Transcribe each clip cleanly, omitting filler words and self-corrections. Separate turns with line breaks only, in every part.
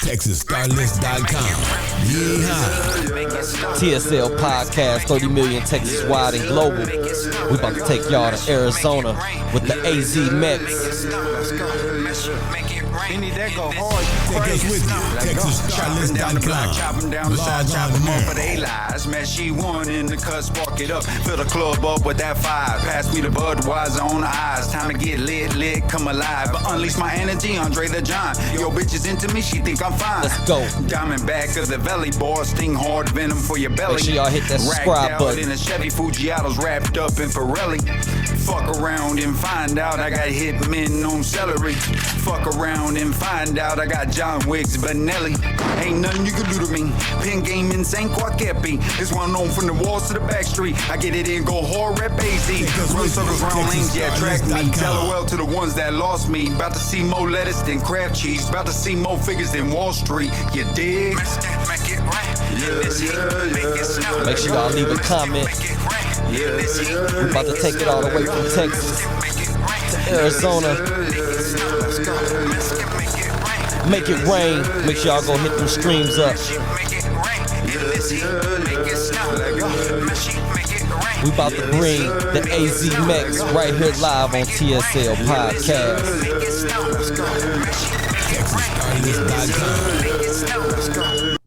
TexasStarList.com. Yeehaw.
TSL podcast, 30 million Texas wide and global. We about to take y'all to Arizona with the AZ Mex.
You need that go hard.
Take us with you. TexasStarList.com.
Chop them down the side, chop them up for they lies. Smash she one in the cut, spark it up. Fill the club up with that fire. Pass me the Budweiser on the eyes. Time to get lit, come alive. But unleash my energy, Andre the Giant. Yo, bitch is into me, she think I'm fine.
Let's go.
Diamond back of the belly, boy. Sting hard venom for your belly.
Make sure y'all hit that subscribe button.
In a Chevy Fugiato's wrapped up in Pirelli. Fuck around and find out I got hitmen on celery. Fuck around and find out I got John Wicks Benelli. Ain't nothing you can do to me. Pin game insane, quackepi. This one known from the walls to the back street. I get it in, go hard, rep AZ. Run circles round lanes, yeah, track me. LOL to the ones that lost me. About to see more lettuce than crab cheese. About to see more figures than Wall Street. You dig?
Make sure y'all leave a comment. We're about to take it all the way from Texas to Arizona. Make it rain. Make sure y'all go hit them streams up. We about to bring the AZ Mex right here live on TSL podcast.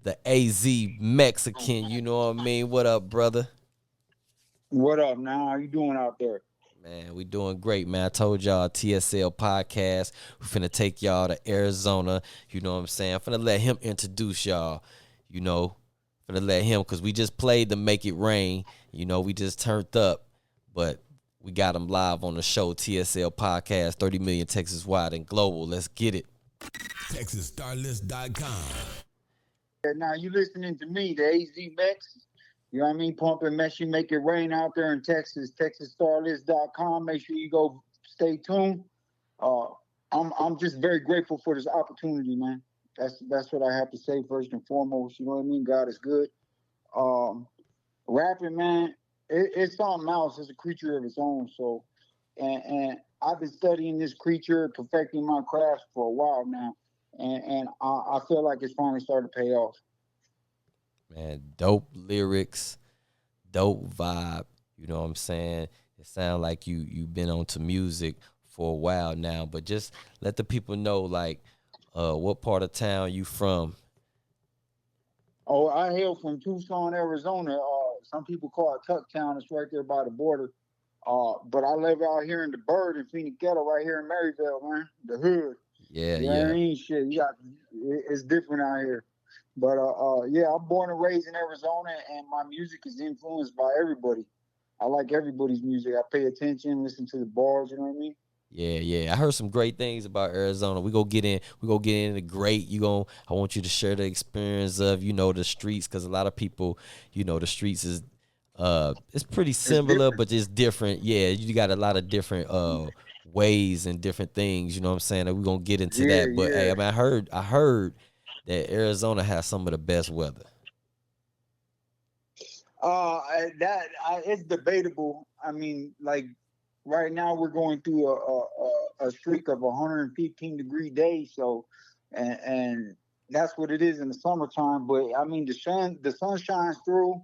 The AZ Mexican, you know what I mean? What up, brother?
What up, now? How you doing out there?
Man, we doing great, man. I told y'all TSL podcast. We finna take y'all to Arizona. You know what I'm saying? I'm finna let him introduce y'all. You know, finna let him, because we just played the Make It Rain. You know, we just turned up, but we got him live on the show, TSL podcast, 30 million Texas wide and global. Let's get it.
TexasStarList.com.
Now, you listening to me, the AZ Mex. You know what I mean? Pumping mess, you make it rain out there in Texas. TexasStarList.com. Make sure you go stay tuned. I'm just very grateful for this opportunity, man. That's what I have to say first and foremost. You know what I mean? God is good. Rapping, man, it's something else. It's a creature of its own. So, and I've been studying this creature, perfecting my craft for a while now, and I feel like it's finally starting to pay off.
Man, dope lyrics, dope vibe. You know what I'm saying? It sounds like you've been onto music for a while now, but just let the people know, like, what part of town you from.
Oh, I hail from Tucson, Arizona. Some people call it Tucktown. It's right there by the border. But I live out here in the Bird in Phoenix Ghetto, right here in Maryville, man. The hood.
Yeah,
you know what I mean? Shit, it's different out here. But yeah, I'm born and raised in Arizona, and my music is influenced by everybody. I like everybody's music. I pay attention, listen to the bars. You know what I mean?
Yeah. I heard some great things about Arizona. We go get into great. I want you to share the experience of, you know, the streets, because a lot of people, you know, the streets is it's pretty similar, but it's different. Yeah, you got a lot of different ways and different things. You know what I'm saying? We're gonna get into that. But hey, I mean, I heard that Arizona has some of the best weather.
It's debatable. I mean, like right now we're going through a streak of 115-degree days. So, and that's what it is in the summertime. But I mean, the sun shines through.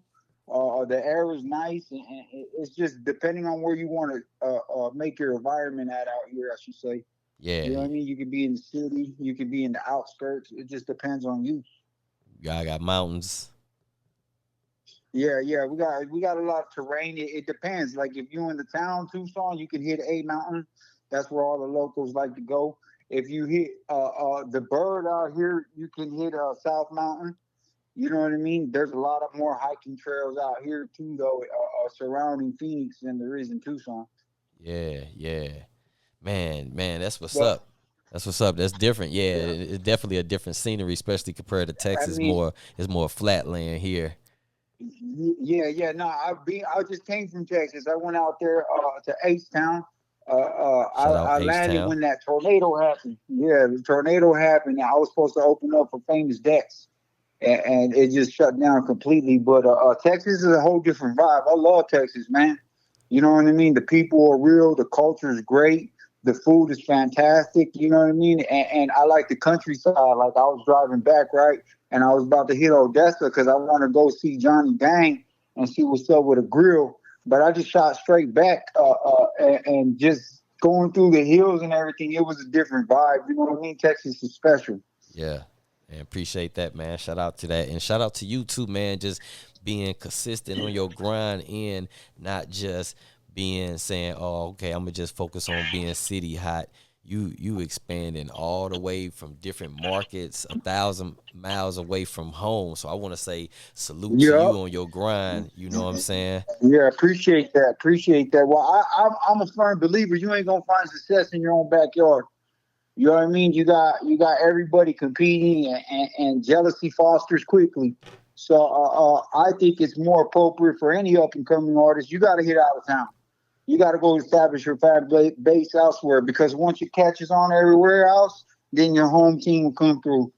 The air is nice, and it's just depending on where you want to make your environment at out here, I should say.
Yeah.
You know what I mean? You could be in the city, you could be in the outskirts. It just depends on you.
Yeah, I got mountains.
Yeah, we got a lot of terrain. It depends. Like if you're in the town, Tucson, you can hit A Mountain. That's where all the locals like to go. If you hit the Bird out here, you can hit South Mountain. You know what I mean? There's a lot of more hiking trails out here too, though, surrounding Phoenix than there is in Tucson.
Yeah. Man, that's what's up. That's what's up. That's different. Yeah, it's definitely a different scenery, especially compared to Texas. I mean, it's more flat land here.
Yeah. No, I just came from Texas. I went out there to H-Town. I landed
H-Town.
When that tornado happened. Yeah, the tornado happened. I was supposed to open up for Famous Dex, and it just shut down completely. But Texas is a whole different vibe. I love Texas, man. You know what I mean? The people are real. The culture is great. The food is fantastic. You know what I mean? And I like the countryside. Like I was driving back, right? And I was about to hit Odessa because I want to go see Johnny Dang and see what's up with a grill. But I just shot straight back and just going through the hills and everything. It was a different vibe. You know what I mean? Texas is special.
Yeah, and appreciate that, man. Shout out to that, and shout out to you too, man. Just being consistent on your grind and not just being saying, "Oh, okay, I'm gonna just focus on being city hot." You expanding all the way from different markets, 1,000 miles away from home. So I want to say salute to
Yeah.
you on your grind. You know what I'm saying?
Yeah, appreciate that. Appreciate that. Well, I'm a firm believer. You ain't gonna find success in your own backyard. You know what I mean? You got everybody competing, and jealousy fosters quickly. So I think it's more appropriate for any up and coming artist. You got to hit out of town. You got to go establish your fan base elsewhere, because once it catches on everywhere else, then your home team will come through.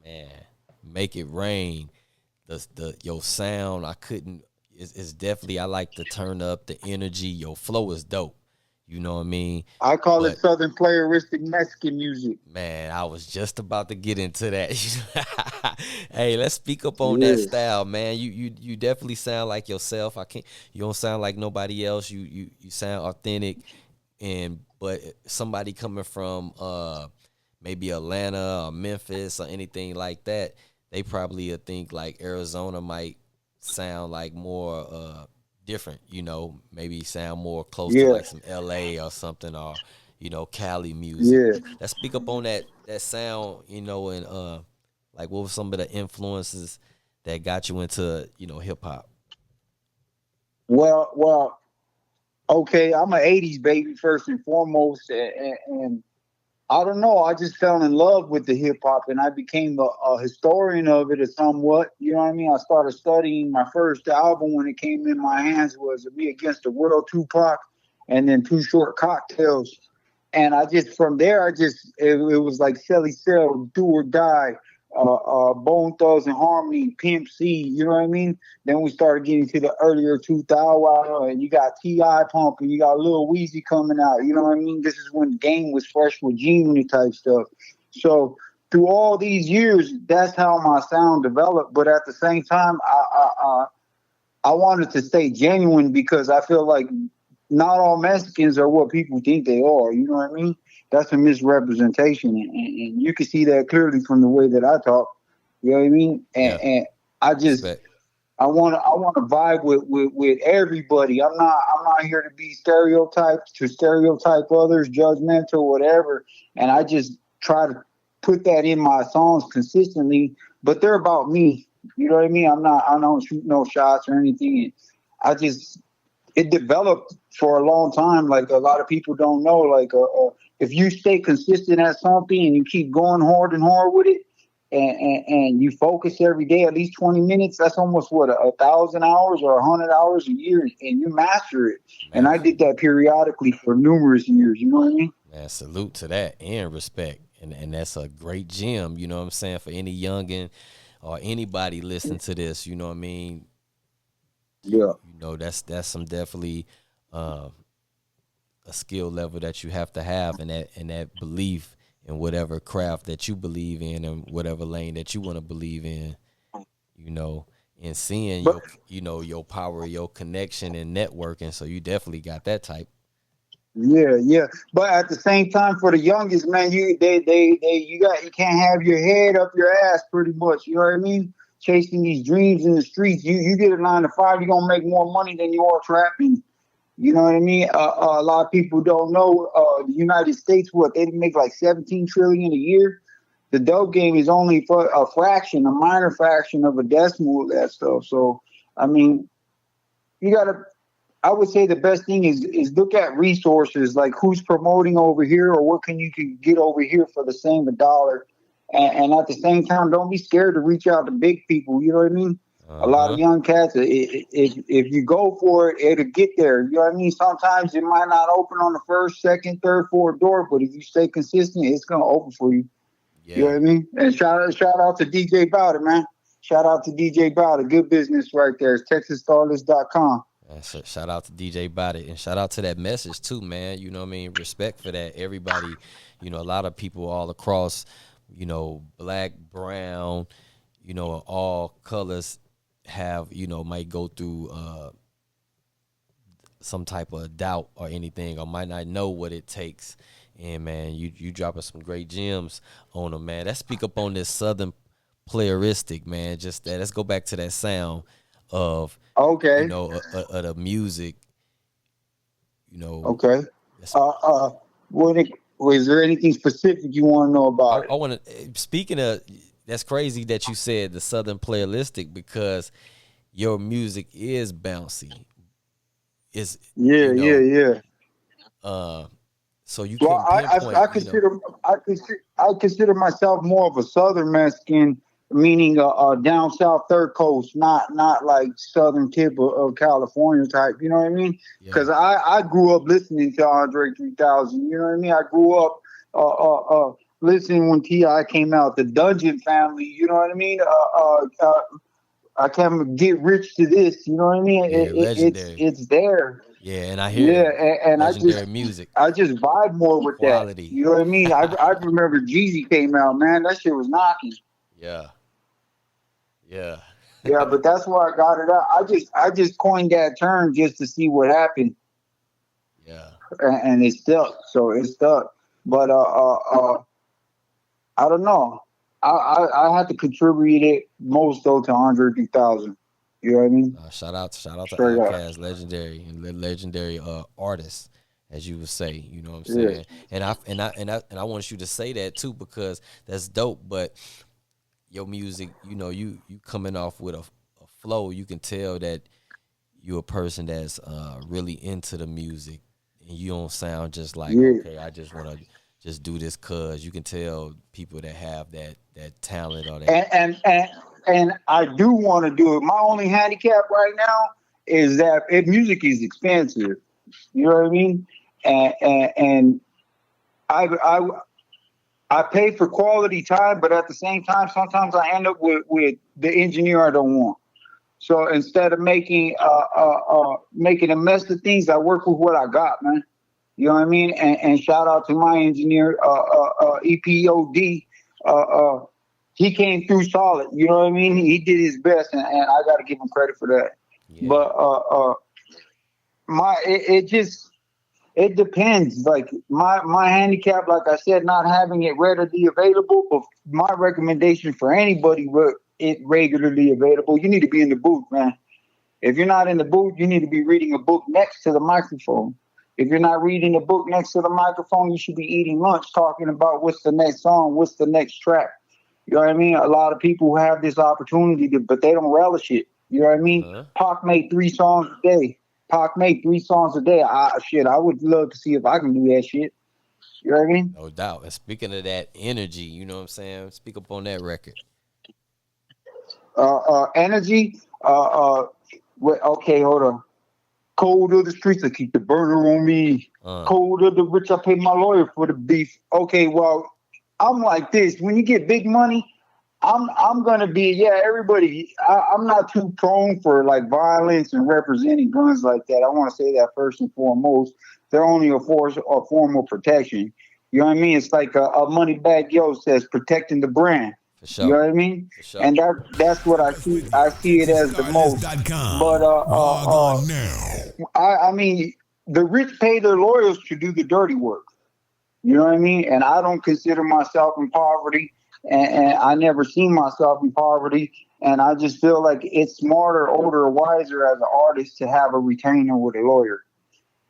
Man, make it rain. The your sound, I couldn't. It's definitely, I like to turn up the energy. Your flow is dope. You know what I mean?
I call
But
it Southern playeristic Mexican music.
man, I was just about to get into that. Hey, let's speak up on that
Yeah.
style, man. You definitely sound like yourself. I can't. You don't sound like nobody else. You sound authentic, and but somebody coming from maybe Atlanta or Memphis or anything like that, they probably would think like Arizona might sound like more different, maybe sound more close to
Yeah.
like some LA or something, or Cali music.
Yeah.
Let's speak up on that sound, and like what were some of the influences that got you into hip hop?
Well, okay, I'm an '80s baby first and foremost, and I don't know. I just fell in love with the hip hop, and I became a historian of it, somewhat. You know what I mean? I started studying. My first album when it came in my hands was "Me Against the World," Tupac, and then "Too Short Cocktails." And I just from there, it was like Shelly Cell, Do or Die, Bone Thugs and Harmony, Pimp C. You know what I mean? Then we started getting to the earlier 2000, and you got T.I. Pump, and you got Lil Weezy coming out. You know what I mean? This is when the game was fresh with G-Unit type stuff. So through all these years, that's how my sound developed. But at the same time, I wanted to stay genuine, because I feel like not all Mexicans are what people think they are. You know what I mean? That's a misrepresentation, and you can see that clearly from the way that I talk. You know what I mean?
Yeah,
And I just
respect.
I want to vibe with everybody. I'm not here to be stereotyped, to stereotype others, judgmental, whatever. And I just try to put that in my songs consistently. But they're about me. You know what I mean? I don't shoot no shots or anything. I just it developed for a long time. Like a lot of people don't know. Like if you stay consistent at something and you keep going hard and hard with it, and you focus every day at least 20 minutes, that's almost what 1,000 hours or 100 hours a year, and you master it. And
Man,
I did that periodically for numerous years. You know what I mean?
man, salute to that and respect. And that's a great gem, you know what I'm saying, for any youngin' or anybody listening to this, you know what I mean?
Yeah.
That's some definitely a skill level that you have to have, and that belief in whatever craft that you believe in and whatever lane that you want to believe in, and seeing
But
your power, your connection and networking. So you definitely got that type.
yeah. But at the same time, for the youngest, man, you can't have your head up your ass pretty much. You know what I mean? Chasing these dreams in the streets. You get a 9 to 5, you're gonna make more money than you are trapping. You know what I mean? A lot of people don't know the United States, what they make like 17 trillion a year. The dope game is only for a fraction, a minor fraction of a decimal of that stuff. So, I mean, you gotta. I would say the best thing is look at resources, like who's promoting over here, or what can get over here for the same $1. And at the same time, don't be scared to reach out to big people. You know what I mean? A lot of
Uh-huh.
young cats, if you go for it, it'll get there. You know what I mean? Sometimes it might not open on the first, second, third, fourth door, but if you stay consistent, it's gonna open for you. You know
Yeah.
what I mean? And shout out to DJ Bowder, man. Shout out to DJ Bowder. Good business right there. It's TexasStarlist.com.
So shout out to DJ Body and shout out to that message too, man. You know what I mean? Respect for that. Everybody, a lot of people all across, black, brown, all colors have, might go through some type of doubt or anything or might not know what it takes. And man, you dropping some great gems on them, man. Let's speak up on this Southern playeristic, man. Just that. Let's go back to that sound of
Okay.
of the music.
Okay. Was there anything specific you want to know about
I want to. Speaking of, that's crazy that you said the Southern playeristic because your music is bouncy.
Yeah.
So you
Well,
can pinpoint.
I consider myself more of a Southern Mexican, meaning down south third coast, not like southern tip of California type. You know what I mean? Because I grew up listening to Andre 3000. You know what I mean? I grew up listening when T.I. came out, the Dungeon Family. You know what I mean? I can't get rich to this. You know what I mean? It's there.
Yeah, and I hear
and
legendary music.
I just vibe more with
quality.
That. You know what I mean? I remember Jeezy came out, man. That shit was knocking.
Yeah.
Yeah, but that's where I got it out. I just coined that term just to see what happened.
Yeah.
And it stuck. So it stuck. But I don't know. I had to contribute it most though to Andre 3000. You know what I mean?
Shout out to Outkast, legendary artist, as you would say. You know what I'm saying? Yeah. And I want you to say that too because that's dope. But your music, you coming off with a flow. You can tell that you're a person that's really into the music, and you don't sound just like okay, I just want to just do this cause. You can tell people that have that talent or that.
And I do want to do it. My only handicap right now is that music is expensive. You know what I mean? And I pay for quality time, but at the same time, sometimes I end up with the engineer I don't want. So instead of making a mess of things, I work with what I got, man. You know what I mean? And shout out to my engineer, EPOD. He came through solid. You know what I mean? He did his best, and I got to give him credit for that. Yeah. But it depends. Like my handicap, like I said, not having it readily available. But my recommendation for anybody with it regularly available, you need to be in the booth, man. If you're not in the booth, you need to be reading a book next to the microphone. If you're not reading a book next to the microphone, you should be eating lunch, talking about what's the next song, what's the next track. You know what I mean? A lot of people have this opportunity, but they don't relish it. You know what I mean? Pac made 3 songs a day. I would love to see if I can do that shit. You know what I mean?
No doubt. And speaking of that energy, you know what I'm saying? Speak up on that record.
Energy. Okay, hold on. Cold of the streets, I keep the burner on me. Cold of the rich, I pay my lawyer for the beef. Okay, well, I'm like this. When you get big money, I'm gonna be everybody. I'm not too prone for like violence and representing guns like that. I want to say that first and foremost. They're only a form of protection. You know what I mean? It's like a money bag yo says protecting the brand.
For sure.
You know what I mean?
Sure.
And that's what I see. I see it as the most. But I mean, the rich pay their lawyers to do the dirty work. You know what I mean? And I don't consider myself in poverty, and I never seen myself in poverty. And I just feel like it's smarter, older, wiser as an artist to have a retainer with a lawyer.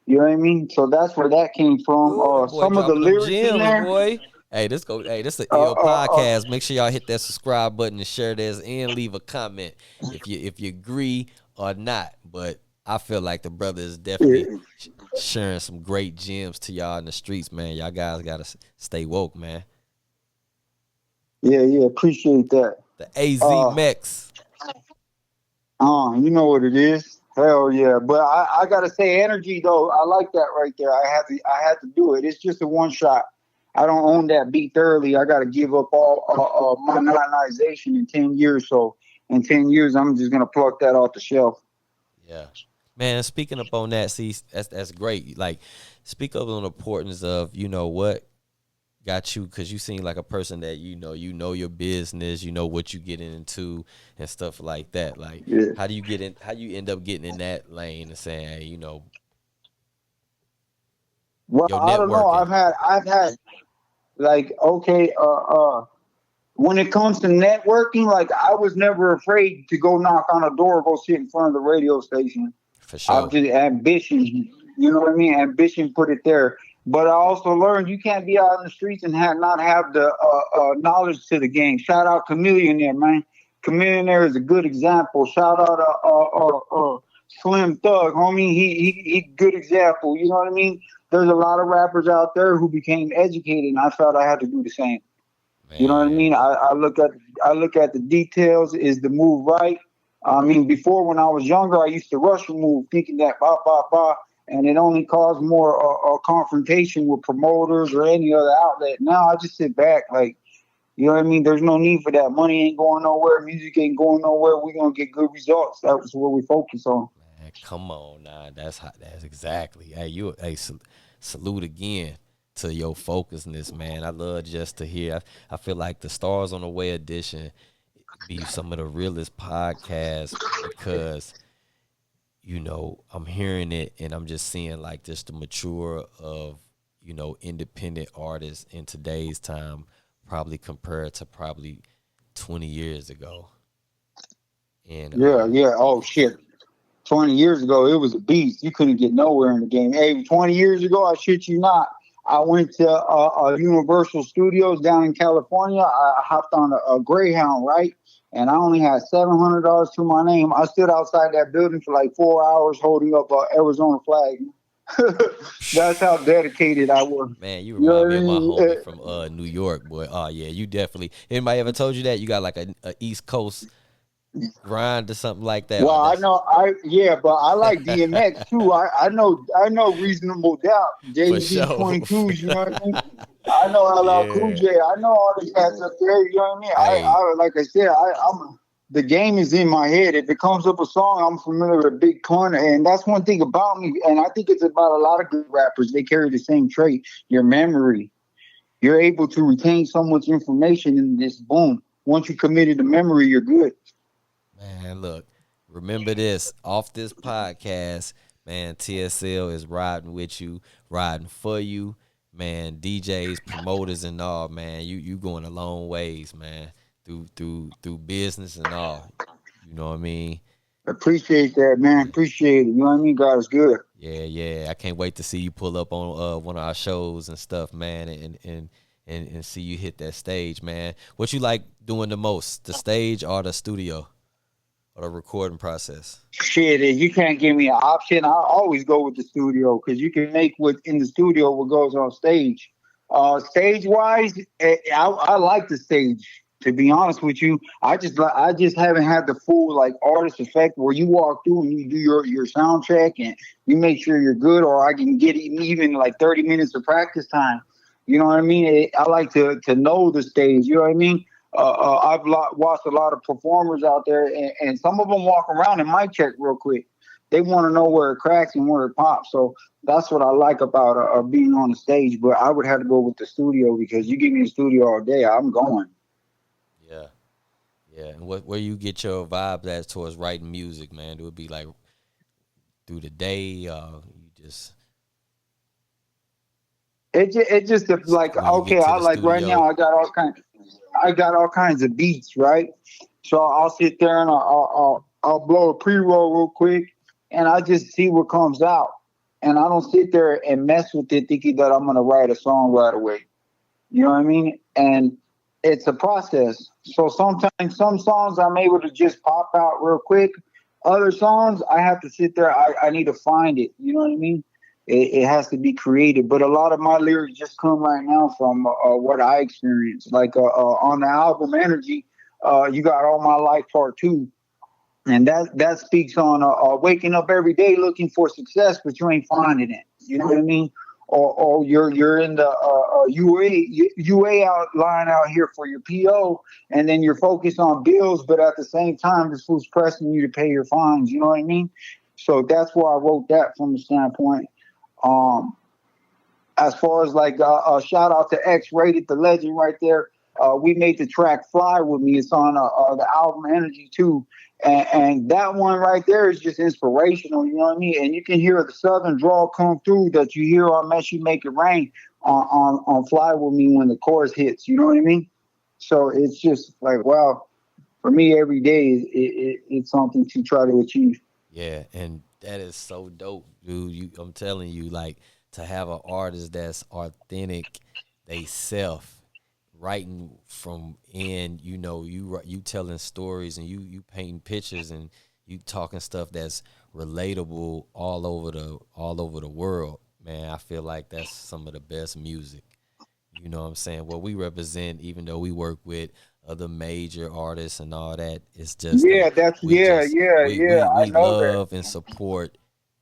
You know what I mean? So that's where that came from. Some of the lyrics in there.
Boy. Hey, this is the ill podcast. Make sure y'all hit that subscribe button and share this and leave a comment if you agree or not. But I feel like the brother is definitely sharing some great gems to y'all in the streets, man. Y'all guys gotta stay woke, man.
Yeah, appreciate that.
The AZ Mex.
You know what it is. Hell yeah. But I gotta say, energy though, I like that right there. I had to do it. It's just a one shot. I don't own that beat thoroughly. I got to give up all monetization in 10 years. So in 10 years, I'm just going to pluck that off the shelf.
Yeah. Man, speaking up on that, see, that's great. Like, speak up on the importance of, you know, what got you, because you seem like a person that, you know your business, you know what you getting into and stuff like that. Like,
Yeah.
how you end up getting in that lane and saying, hey,
Well,
your
I don't know.
networking.
I've had like, okay, when it comes to networking, like I was never afraid to go knock on a door, go sit in front of the radio station.
For
I'm
sure.
just ambition, you know what I mean? Ambition put it there. But I also learned you can't be out in the streets and not have the knowledge to the game. Shout out Chameleon there, man. Chameleon there is a good example. Shout out Slim Thug, homie. He good example. You know what I mean? There's a lot of rappers out there who became educated, and I felt I had to do the same. You know what I
Man,
mean? I look at the details. Is the move right? I mean, before when I was younger, I used to rush a move, thinking that ba ba ba, and it only caused more confrontation with promoters or any other outlet. Now I just sit back, like, you know what I mean? There's no need for that. Money ain't going nowhere. Music ain't going nowhere. We're gonna get good results. That's what we focus on.
man, come on now. That's exactly. Hey, salute again to your focusedness, man. I love just to hear. I feel like the Stars on the Way edition be some of the realest podcasts because I'm hearing it and I'm just seeing like just the mature of independent artists in today's time, probably compared to probably 20 years ago. And
Yeah, yeah. Oh shit. 20 years ago, it was a beast. You couldn't get nowhere in the game. Hey, 20 years ago, I shit you not. I went to Universal Studios down in California. I hopped on a Greyhound, right? And I only had $700 to my name. I stood outside that building for like 4 hours holding up an Arizona flag. That's how dedicated I was.
man, you
You know
remind
what
me
I
of my
mean?
homie from New York, boy. Oh yeah, you definitely. Anybody ever told you that you got like a East Coast grind or something like that?
Well,
Oh,
I
that's
know, yeah, but I like DMX too. I know Reasonable Doubt,
for
Jay Z
sure.
22s. You know what I mean? I know LL Cool
Yeah.
J. I know all these cats up there. You know what I mean?
Hey,
I like I said, I'm the game is in my head. If it comes up a song, I'm familiar with Big Pun, and that's one thing about me. And I think it's about a lot of good rappers. They carry the same trait: your memory. You're able to retain so much information in this boom. Once you committed to memory, you're good.
man, look, remember this off this podcast, man. TSL is riding with you, riding for you, man. DJs, promoters, and all, man. You going a long ways, man. Through business and all. You know what I mean?
Appreciate that, man.
Yeah.
Appreciate it. You know what I mean? God is good.
Yeah, yeah. I can't wait to see you pull up on one of our shows and stuff, man, and see you hit that stage, man. What you like doing the most, the stage or the studio or the recording process?
Shit, if you can't give me an option, I always go with the studio because you can make what in the studio what goes on stage. Stage wise, I like the stage. To be honest with you, I just haven't had the full like artist effect where you walk through and you do your sound check and you make sure you're good, or I can get even like 30 minutes of practice time. You know what I mean? I like to know the stage. You know what I mean? Watched a lot of performers out there, and some of them walk around and mic check real quick. They want to know where it cracks and where it pops. So that's what I like about being on the stage. But I would have to go with the studio because you give me the studio all day, I'm going.
Yeah, yeah. And where you get your vibe at towards writing music, man? It would be like through the day, you just
It just like
when you get
okay,
to
I
the
like right now
studio.
I got all kinds of beats, right? So I'll sit there and I'll blow a pre roll real quick, and I just see what comes out, and I don't sit there and mess with it thinking that I'm gonna write a song right away. You know what I mean? And it's a process. So sometimes some songs I'm able to just pop out real quick. Other songs I have to sit there. I need to find it. You know what I mean? It has to be created. But a lot of my lyrics just come right now from what I experienced. Like on the album Energy, you got All My Life Part 2. And that speaks on waking up every day looking for success, but you ain't finding it. You know what I mean? Or you're in the UA line out here for your PO, and then you're focused on bills, but at the same time, this fool's pressing you to pay your fines. You know what I mean? So that's why I wrote that from the standpoint. Um, as far as like shout out to X Rated, the legend right there. We made the track "Fly with Me." It's on the album Energy too, and that one right there is just inspirational. You know what I mean? And you can hear the southern drawl come through that you hear on "Mess You Make It Rain" on "Fly with Me" when the chorus hits. You know what I mean? So it's just like wow. For me, every day it's something to try to achieve.
Yeah, and that is so dope, dude. I'm telling you, like to have an artist that's authentic, they self writing from in. You telling stories and you painting pictures and you talking stuff that's relatable all over the world. Man, I feel like that's some of the best music. You know what I'm saying? What we represent, even though we work with other major artists and all that, it's just
Yeah, that's
we
yeah,
just
yeah,
we
yeah.
we
I
we
know that.
love and support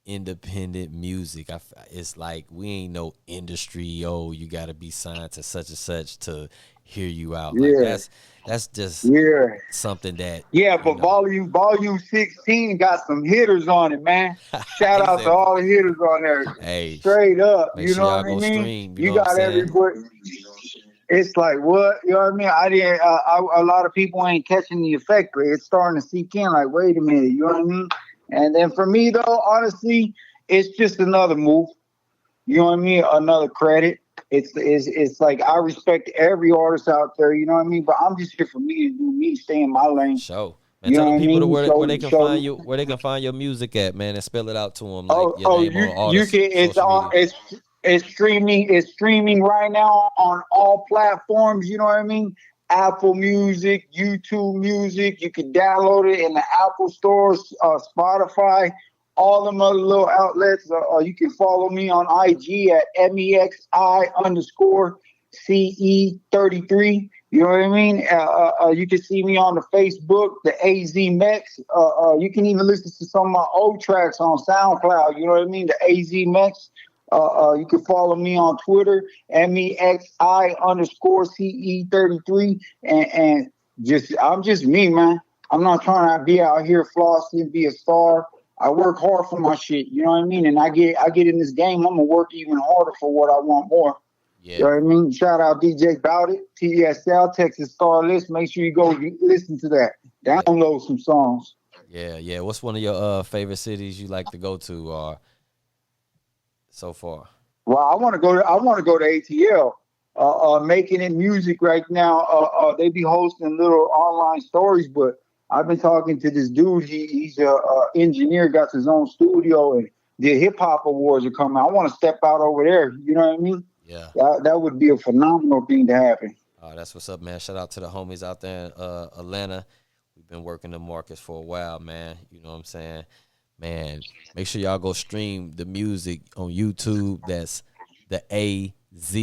independent music. It's like we ain't no industry. Oh, you got to be signed to such and such to hear you out. Like
Yeah,
that's just
yeah.
something that
Yeah,
you
but
know.
volume 16 got some hitters on it, man. Shout
He
out to
said,
all the hitters on there.
"Hey,
Straight up,
make
you
sure
know
y'all
what I
go
mean?
stream." You know
You
what I'm
got
saying?
everybody. It's like what you know what I mean. I didn't. A lot of people ain't catching the effect, but it's starting to seep in. Like, wait a minute, you know what I mean? And then for me though, honestly, it's just another move. You know what I mean? Another credit. It's like I respect every artist out there. You know what I mean? But I'm just here for me to do me, stay in my
For
lane.
sure. Man,
You
tell
know
them
what I
people to
mean?
where they can find
So
you, where they can find your music at, man, and spell it out to them like
oh
your
oh
name on all the
you can
social media.
it's streaming right now on all platforms. You know what I mean? Apple Music, YouTube Music. You can download it in the Apple stores, Spotify, all them other little outlets. You can follow me on IG at MEXI underscore CE33. You know what I mean? You can see me on the Facebook, the AZ Mex. You can even listen to some of my old tracks on SoundCloud. You know what I mean? The AZ Mex. You can follow me on Twitter, MEXI underscore CE33. And just, I'm just me, man. I'm not trying to be out here flossing, be a star. I work hard for my shit. You know what I mean? And I get in this game. I'm gonna work even harder for what I want more. You
Yeah,
know what I mean? Shout out DJ Bout It, TSL, Texas Star List. Make sure you go listen to that.
yeah,
Download some songs.
yeah. What's one of your favorite cities you like to go to so far?
Well, I want to go to ATL. Making it music right now. They be hosting little online stories, but I've been talking to this dude. He's a engineer, got his own studio, and the hip hop awards are coming. I want to step out over there. You know what I mean?
Yeah.
That would be a phenomenal thing to happen.
That's what's up, man. Shout out to the homies out there in Atlanta. We've been working the markets for a while, man. You know what I'm saying? Man, make sure y'all go stream the music on YouTube. That's the AZ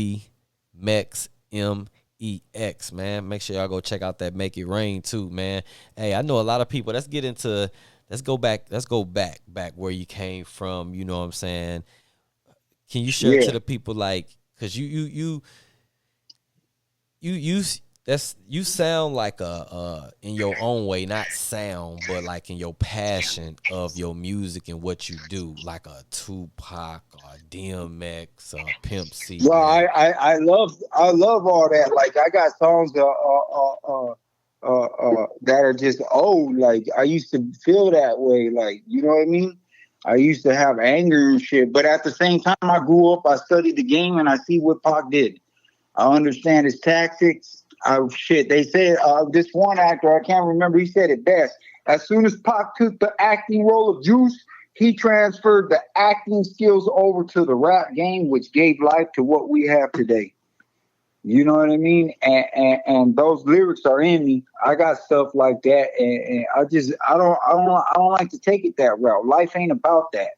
Mex MEX, man. Make sure y'all go check out that Make It Rain too, man. Hey, I know a lot of people. Let's go back where you came from. You know what I'm saying? Can you share to
Yeah.
the people like, cause you that's you sound like a in your own way, not sound, but like in your passion of your music and what you do, like a Tupac or DMX or Pimp C,
Well,
man.
I love all that. Like I got songs that are just old. Like I used to feel that way. Like you know what I mean. I used to have anger and shit, but at the same time, I grew up. I studied the game, and I see what Pac did. I understand his tactics. Shit, they said this one actor, I can't remember, he said it best. As soon as Pac took the acting role of Juice, he transferred the acting skills over to the rap game, which gave life to what we have today. You know what I mean? And those lyrics are in me. I got stuff like that, and I don't like to take it that route. Life ain't about that.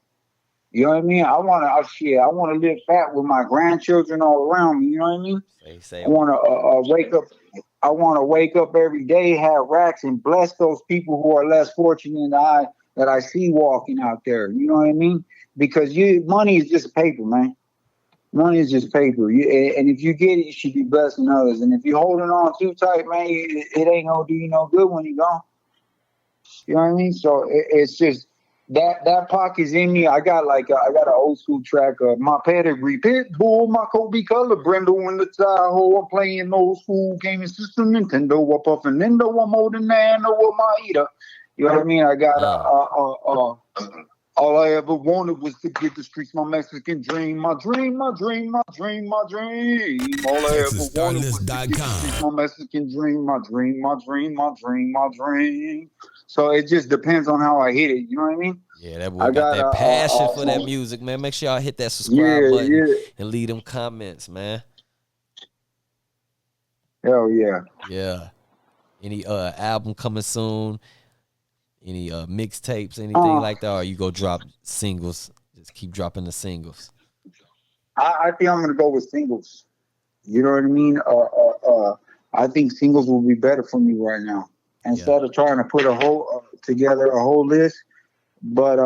You know what I mean? I want to live fat with my grandchildren all around me. You know what I mean?
Say
I want to wake up. I want to wake up every day, have racks, and bless those people who are less fortunate than I that I see walking out there. You know what I mean? Because money is just paper, man. Money is just paper. And if you get it, you should be blessing others. And if you're holding on too tight, man, it ain't gonna do you no good when you're gone. You know what I mean? So it's just that pocket's in me. I got I got an old school track of my pedigree, Pitbull, my Kobe color, Brendo in the Tahoe. I'm playing old school gaming system, Nintendo. Up off and Nintendo. I'm older than Nano with my eater. You know what I mean? I got all I ever wanted was to get the streets my Mexican dream, my dream, my dream, my dream, my dream. All I ever wanted was to get the streets my Mexican dream, my dream, my dream, my dream, my dream. So it just depends on how I hit it. You know what I mean?
Yeah, that boy got that passion for that music, man. Make sure y'all hit that subscribe button and leave them comments, man.
Hell yeah.
Yeah. Any album coming soon? Any mixtapes, anything like that? Or you go drop singles? Just keep dropping the singles.
I think I'm gonna go with singles. You know what I mean? I think singles will be better for me right now. Instead of trying to put a whole together a whole list. But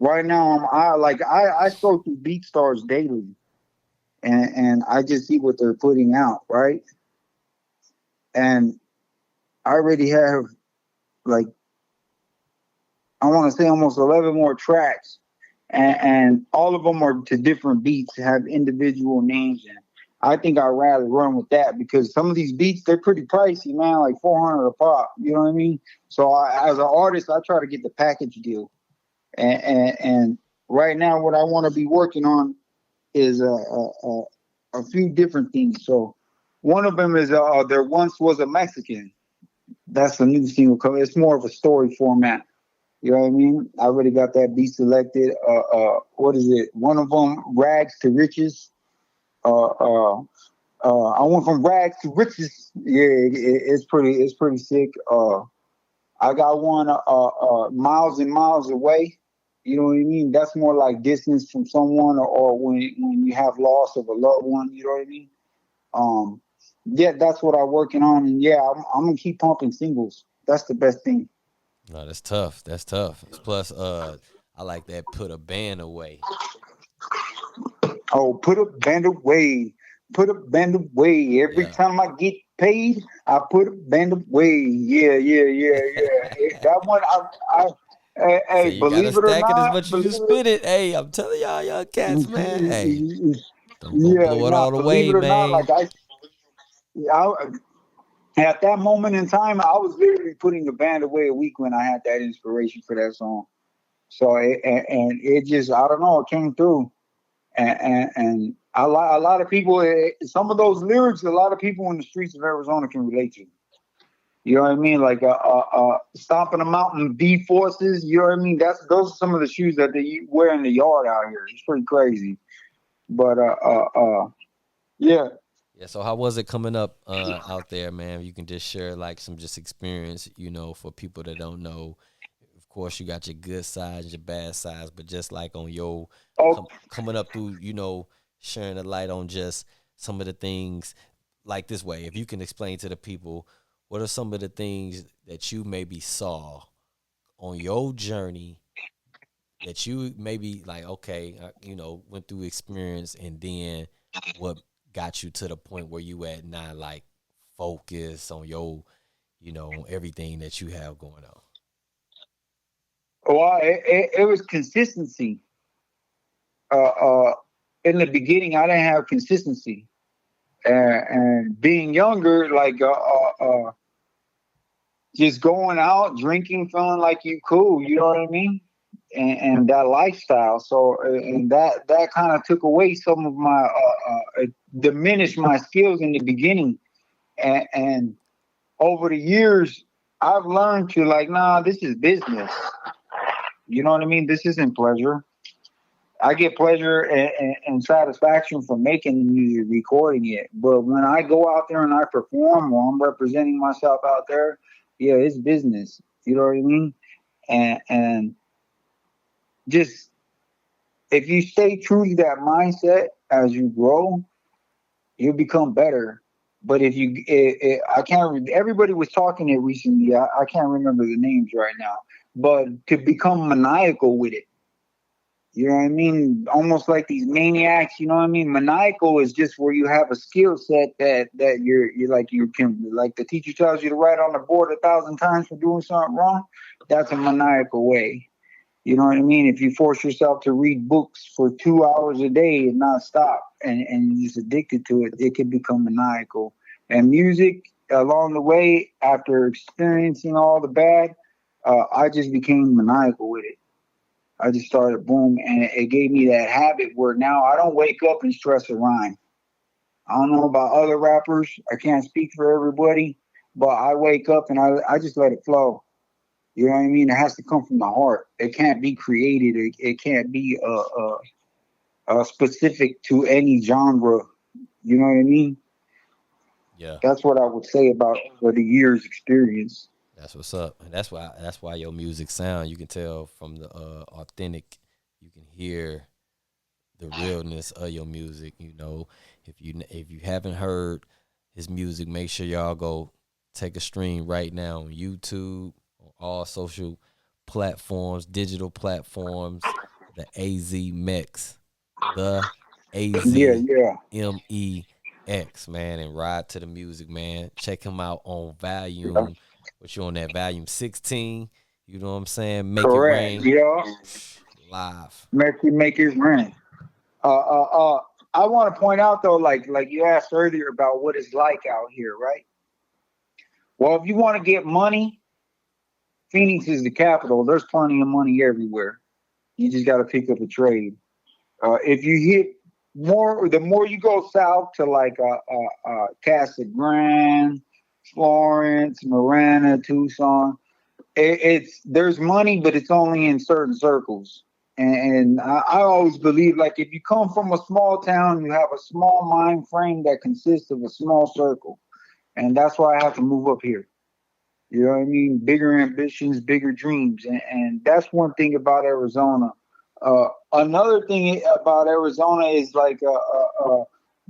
right now I scroll through BeatStars daily, and I just see what they're putting out, right? And I already have like I want to say almost 11 more tracks, and all of them are to different beats, have individual names, and I think I'd rather run with that because some of these beats, they're pretty pricey, man, like 400 a pop. You know what I mean? So as an artist, I try to get the package deal. And right now, what I want to be working on is a few different things. So one of them is There Once Was a Mexican. That's a new single coming. It's more of a story format. You know what I mean? I already got that beat selected. What is it? One of them, Rags to Riches. I went from rags to riches. Yeah, it's pretty sick. I got one, Miles and Miles Away. You know what I mean? That's more like distance from someone, or when you have loss of a loved one. You know what I mean? Yeah, that's what I'm working on, and yeah, I'm gonna keep pumping singles. That's the best thing.
No, that's tough. That's tough. Plus, I like that Put a Band Away.
Oh, put a band away. Put a band away. Every time I get paid, I put a band away. Yeah. That one, hey,
you
believe
gotta
it or
stack it as
not,
much as you spit it. Hey, I'm telling y'all, young cats, man. Hey, don't blow it all the
believe
way,
it or not,
man.
I at that moment in time, I was literally putting a band away a week when I had that inspiration for that song. So and it just, I don't know, it came through. And a lot of people, some of those lyrics, a lot of people in the streets of Arizona can relate to. You know what I mean? Like stomping a mountain, D forces. You know what I mean? Those are some of the shoes that they wear in the yard out here. It's pretty crazy. But yeah.
Yeah. So how was it coming up out there, man? You can just share like some just experience, for people that don't know. Of course, you got your good sides, your bad sides, but just like on your coming up through, sharing the light on just some of the things like this way. If you can explain to the people, what are some of the things that you maybe saw on your journey that you maybe like, okay, went through experience, and then what got you to the point where you at now, like focus on your, on everything that you have going on?
Well, it was consistency. In the beginning, I didn't have consistency, and being younger, like just going out, drinking, feeling like you cool. You know what I mean? And that lifestyle. So, and that kind of took away some of my, diminished my skills in the beginning, and over the years, I've learned to like, nah, this is business. You know what I mean? This isn't pleasure. I get pleasure and satisfaction from making the music, recording it. But when I go out there and I perform, or I'm representing myself out there, yeah, it's business. You know what I mean? And just if you stay true to that mindset as you grow, you'll become better. But if you, I can't. Everybody was talking it recently. I can't remember the names right now. But to become maniacal with it. You know what I mean? Almost like these maniacs, you know what I mean? Maniacal is just where you have a skill set that you're like, you can, like the teacher tells you to write on the board 1,000 times for doing something wrong. That's a maniacal way. You know what I mean? If you force yourself to read books for 2 hours a day and not stop, and you're just addicted to it, it can become maniacal. And music, along the way, after experiencing all the bad, I just became maniacal with it. I just started boom, and it gave me that habit where now I don't wake up and stress a rhyme. I don't know about other rappers. I can't speak for everybody, but I wake up and I just let it flow. You know what I mean? It has to come from the heart. It can't be created. It can't be specific to any genre. You know what I mean?
Yeah.
That's what I would say about over the years' experience.
That's what's up. And that's why your music sound, you can tell from the authentic, you can hear the realness of your music. You know, if you haven't heard his music, make sure y'all go take a stream right now on YouTube, on all social platforms, digital platforms, the AZ Mex, the
Yeah, yeah.
AZMEX, man, and ride to the music, man. Check him out on volume. What you on that volume 16? You know what I'm saying? Make it
Correct.
rain
Yeah.
live.
Make his rent. Uh, uh, uh. I want to point out though, like you asked earlier about what it's like out here, right? Well, if you want to get money, Phoenix is the capital. There's plenty of money everywhere. You just got to pick up a trade. If you hit more, the more you go south to like Casa Grande, Florence, Marana, Tucson, it's there's money, but it's only in certain circles. And I always believe like if you come from a small town, you have a small mind frame that consists of a small circle, and that's why I have to move up here. You know what I mean? Bigger ambitions, bigger dreams. And that's one thing about Arizona. Another thing about Arizona is like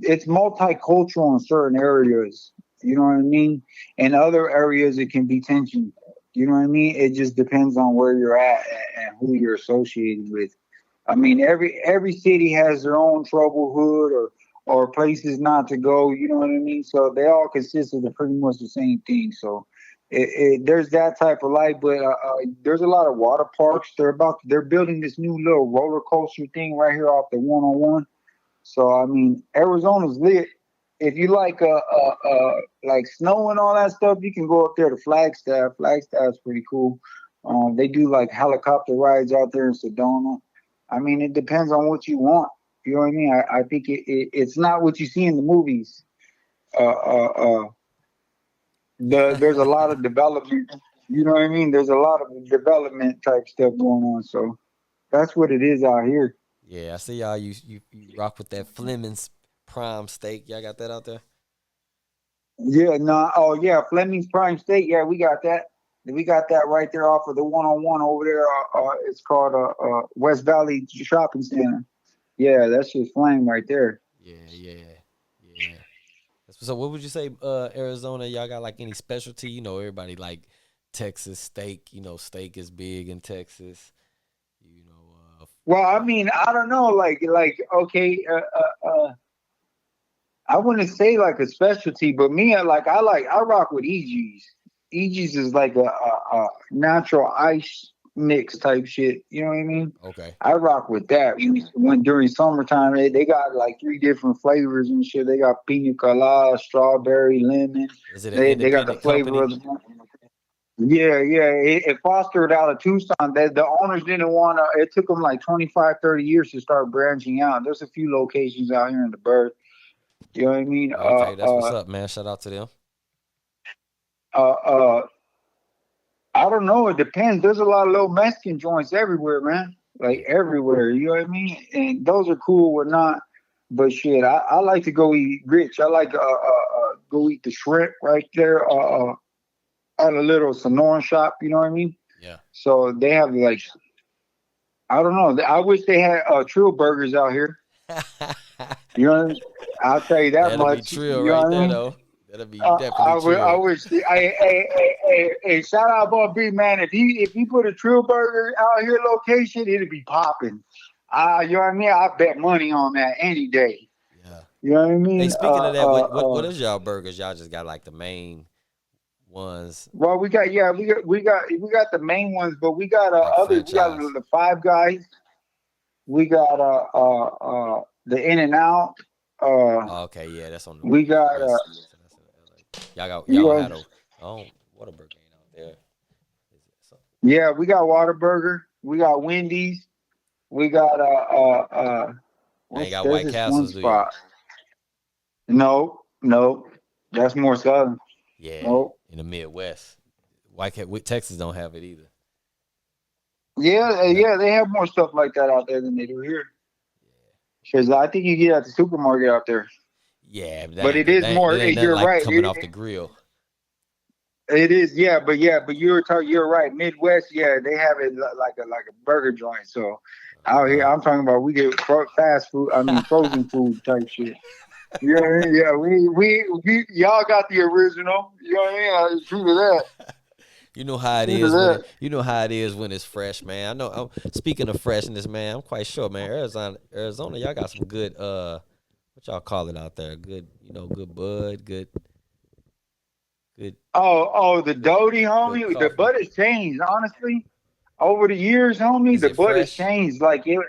it's multicultural in certain areas. You know what I mean? In other areas, it can be tension. You know what I mean? It just depends on where you're at and who you're associated with. I mean, every city has their own trouble hood or places not to go. You know what I mean? So they all consist of pretty much the same thing. So there's that type of life, but there's a lot of water parks. They're building this new little roller coaster thing right here off the 101. So I mean, Arizona's lit. If you like snow and all that stuff, you can go up there to Flagstaff. Flagstaff's pretty cool. They do like helicopter rides out there in Sedona. I mean, it depends on what you want. You know what I mean? I think it's not what you see in the movies. Uh, uh, uh, there's a lot of development. You know what I mean? There's a lot of development type stuff going on. So that's what it is out here.
Yeah, I see y'all. You rock with that Fleming's prime steak. Y'all got that out there?
Yeah, no, oh yeah, Fleming's Prime State. Yeah, we got that. We got that right there off of the 101 over there. It's called West Valley Shopping Center. Yeah, that's just flame right there.
Yeah, yeah, yeah. So, what would you say, Arizona? Y'all got like any specialty? You know, everybody like Texas steak. You know, steak is big in Texas. You know,
Well, I mean, I don't know, like okay, I wouldn't say like a specialty, but me, I rock with EG's. EG's is like a natural ice mix type shit. You know what I mean?
okay.
I rock with that. When during summertime, they got like 3 different flavors and shit. They got pina colada, strawberry, lemon.
Is it an
They got the
independent
flavor
company?
of the. Yeah, yeah. It fostered out of Tucson. The owners didn't want to. It took them like 25, 30 years to start branching out. There's a few locations out here in the bird. You know what I mean?
Okay, that's what's up, man. Shout out to them.
Uh, uh, I don't know. It depends. There's a lot of little Mexican joints everywhere, man. Like everywhere. You know what I mean? And those are cool or not. But shit, I like to go eat rich. I like go eat the shrimp right there at a little Sonoran shop. You know what I mean?
Yeah.
So they have like I don't know. I wish they had Trill burgers out here. You know what I mean? I'll tell you that
That'll be
much.
trill
You know
right
what I
there,
mean?
though. That'll be definitely
I
trill.
wish. Hey, shout out Bob B, man. If he put a Trill Burger out here location, it'd be popping. You know what I mean? I bet money on that any day.
Yeah.
You know what I
Hey,
mean?
speaking of that, what is y'all burgers? Y'all just got like the main ones.
Well, we got the main ones, but we got
Like
other. We got
franchise.
the Five Guys. We got the In and Out.
Oh, okay, yeah, that's on the
We got
west. So that's in LA.
you
Y'all don't
know
have a oh Whataburger ain't out there. Is it so?
yeah, we got Whataburger. We got Wendy's. We got
Y'all ain't got
there's
White
this one
Castles, do y'all?
spot. No, no, that's more southern.
Yeah,
No,
in the Midwest. Texas don't have it either.
yeah,
No.
yeah, they have more stuff like that out there than they do here. Because I think you get at the supermarket out there.
Yeah, but
But it is more.
it ain't nothing
You're
like
right.
coming off the grill.
It is. But you're right. Midwest, yeah, they have it like a burger joint. So out here,
Uh,
I'm talking about we get fast food. I mean, frozen food type shit. You know what I mean? Yeah, we y'all got the original. You know what I mean? True to that.
you know how it
True to
is
that.
when it's fresh, man. I know. Speaking of freshness, man, I'm quite sure, man. Arizona, y'all got some good what y'all call it out there? Good, good bud, good,
The
good,
Doty,
good
homie. The
coffee.
bud has changed, honestly. Over the years, homie,
Is
the
it
bud has
fresh?
changed. Like it,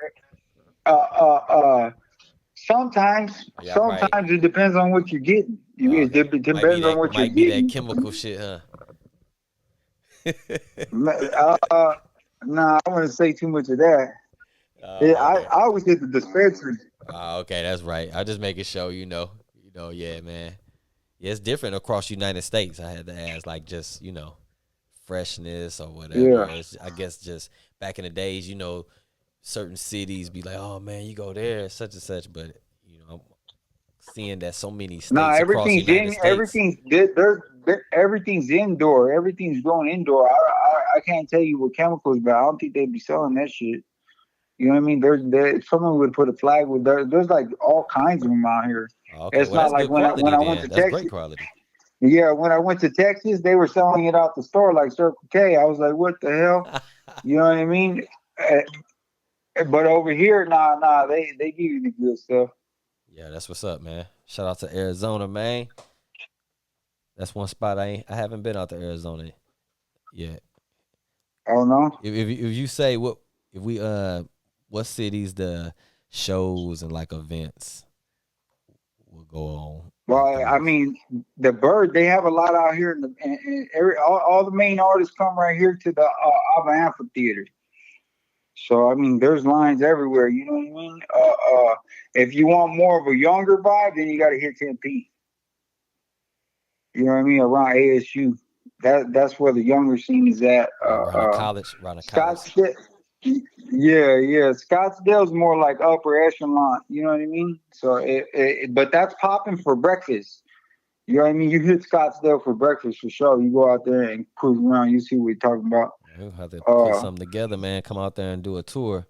uh, uh, uh. Sometimes,
Or y'all probably
sometimes it depends on what you're getting.
okay.
It depends on what you're
Might be that
getting.
chemical shit, huh?
Uh, nah, I wouldn't say too much of that. Yeah,
Okay.
I always hit the dispensary.
Okay, that's right. I just make it show, yeah, man. Yeah, it's different across the United States. I had to ask, like, just freshness or whatever.
Yeah.
I guess just back in the days, certain cities be like, oh man, you go there, such and such. But I'm seeing that so many
Nah,
states across the United States.
everything's indoor. Everything's going indoor. I can't tell you what chemicals, but I don't think they'd be selling that shit. You know what I mean? Someone would put a flag with there's like all kinds of them out here.
Okay,
It's
well
not
that's
like
good
when
quality
I went
then.
to
That's great
Texas.
quality.
Yeah, when I went to Texas, they were selling it out the store like Circle K. I was like, what the hell? You know what I mean? But over here, nah, they give you the good stuff.
Yeah, that's what's up, man. Shout out to Arizona, man. That's one spot I haven't been out to Arizona yet.
Oh no.
If you say what cities the shows and like events will go on like
Well, I
those.
mean, the Bird, they have a lot out here, all the main artists come right here to the Alba Amphitheater. So I mean, there's lines everywhere. You know what I mean? If you want more of a younger vibe, then you got to hit Tempe. You know what I mean? Around ASU, that's where the younger scene is at.
Around the college.
Scottsdale, yeah. Scottsdale's more like upper echelon. You know what I mean? So, but that's popping for breakfast. You know what I mean? You hit Scottsdale for breakfast for sure. You go out there and cruise around. You see what we're talking about.
We'll have to put
Uh,
something together, man. Come out there and do a tour.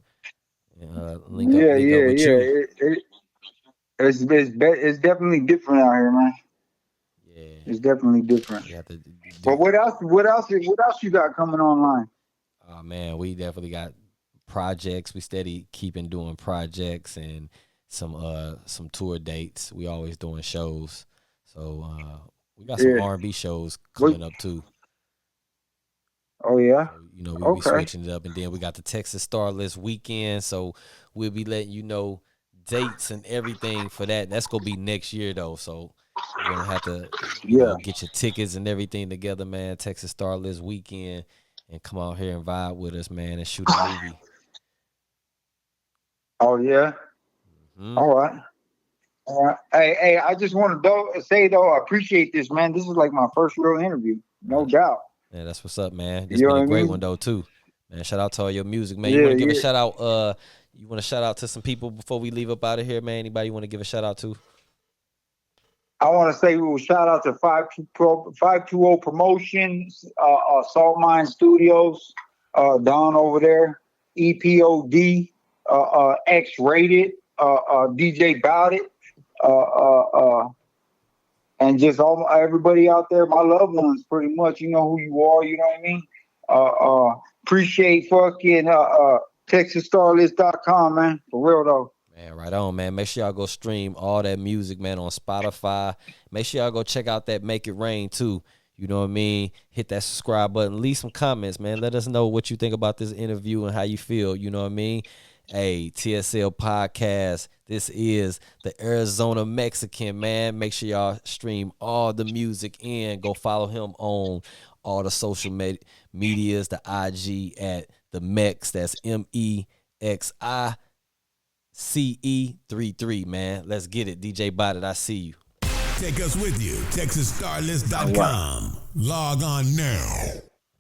yeah,
Link up
yeah,
with
yeah.
you.
It's definitely different out here, man.
Yeah,
It's definitely different.
you have to
But
do.
what else you got coming online?
Oh man, we definitely got projects. We steady keeping doing projects and some tour dates. We always doing shows. So we got some
Yeah.
R&B shows
What?
coming up too.
Oh yeah.
So we be
Okay.
switching it up, and then we got the Texas Star List weekend. So we'll be letting you know dates and everything for that. That's gonna be next year though. So you're gonna have to
Yeah.
get your tickets and everything together, man. Texas Star List weekend, and come out here and vibe with us, man, and shoot a movie.
Oh yeah.
Hmm.
All right. All right. Hey, I just want to say though, I appreciate this, man. This is like my first real interview, no
Right.
doubt.
Yeah, that's what's up, man. This
You know
been
what
a
I
great one
mean?
though too. Man, shout out to all your music, man. You
Yeah,
want to give a
yeah.
shout out? You want to shout out to some people before we leave up out of here, man? Anybody you want to give a shout out to?
I want to say shout out to 520 Promotions, Salt Mine Studios, Don over there, EPOD, X Rated, DJ Bout It, uh, uh, uh, and just everybody out there, my loved ones, pretty much. You know who you are. You know what I mean? Appreciate fucking TexasStarList.com, man. For real though.
Man, right on, man. Make sure y'all go stream all that music, man, on Spotify. Make sure y'all go check out that Make It Rain too. You know what I mean? Hit that subscribe button. Leave some comments, man. Let us know what you think about this interview and how you feel. You know what I mean? Hey, TSL Podcast. This is the Arizona Mexican, man. Make sure y'all stream all the music and go follow him on all the social medias, the IG at the Mex. That's MEXICE33, man. Let's get it. DJ Bot it. I see you.
Take us with you. TexasStarlist.com. Log on now.